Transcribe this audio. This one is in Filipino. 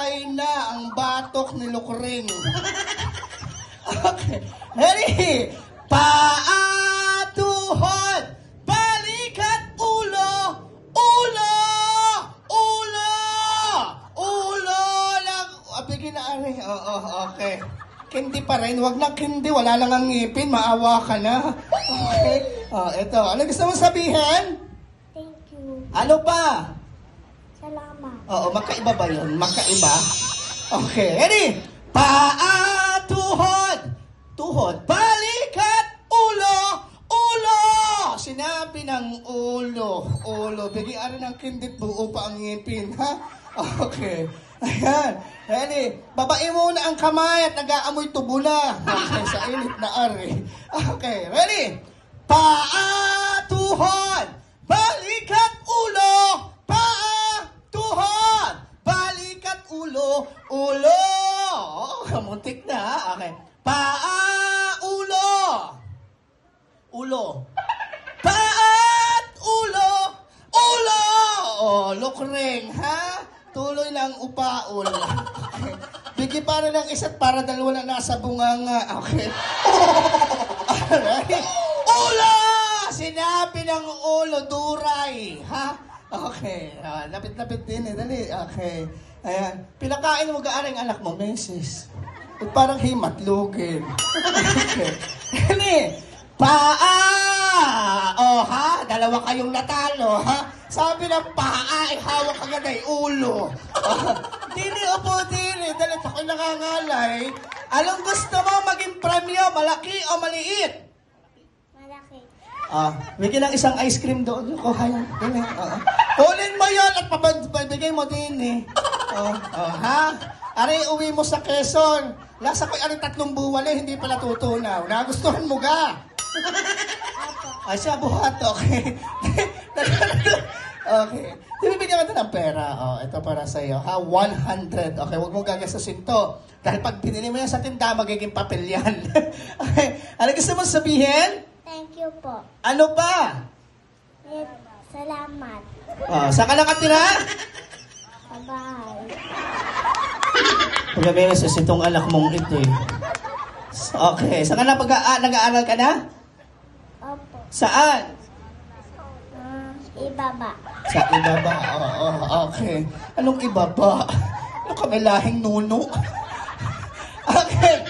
patay na ang batok ni Lukring. Okay. Ready? Paa, tuhod, balikat, ulo, ulo, ulo, ulo lang. Bigyan na ari. Oo, okay. Kindi pa rin. Wag na kindi. Wala lang ang ngipin. Maawa ka na. Okay. Ito. Ano gusto mo sabihin? Thank you. Ano pa? Salamat. Oo, magkaiba ba yun? Magkaiba? Okay, ready? Paa, tuhod, tuhod, balikat, ulo, ulo. Sinabi ng ulo, ulo. Bigyan rin ng kindit, buo pa ang ngipin, ha? Okay. Ayan. Ready? Babae muna ang kamay at nag-aamoy tubo na. Okay, sa init na ari. Okay, ready? Paa, tuhod, balikat, ulo, paa, tuhod, balikat, ulo, ulo. Muntik na, ha? Okay. Paa, ulo, ulo, paat, ulo, ulo. Oh, Lukring, ha? Tuloy lang upaol. Okay. Bigyan para ng isa't para dalawa na nasa bunganga. Okay. Alright. Ulo! Sinabi ng ulo, duray. Ha? Okay. Lapit-lapit din eh. Dali. Okay. Ayan. Pinakain mo gaaring anak mo, Mrs. Parang himatlugin. Okay. Dali. Paa! Oh, ha? Dalawa kayong natalo, ha? Sabi ng paa, ay hawak agad ay ulo. Dili, opo, dili. Dali, ako'y nakangalay. Anong gusto mo maging premyo? Malaki o maliit? Malaki. Bigyan ng isang ice cream doon. Oh, hayan. Dili. Kulin mo yun at pabigay mo din, eh. Ha? Ari, uwi mo sa Quezon. Lasa ko'y ari 3 buwan eh, hindi pala tutunaw. Nagustuhan mo ga? Ay, siya buhat, okay. Okay. Bibigyan ka ng pera. Ito para sa iyo. Ha? 100. Okay, huwag mong gagastusin to. Dahil pag pinili mo yan sa tinda, magiging papel yan. Okay. Ano gusto mo sabihin? Thank you po. Ano pa? Salamat. Saan ka nakatira? Sa bahay. Pagkabi na sa sitong anak mong ito eh. Okay. Saan ka na nag-aaral ka na? Opo. Saan? Ibaba. Sa ibaba. Okay. Anong ibaba? Ano kami lahing nuno? Okay.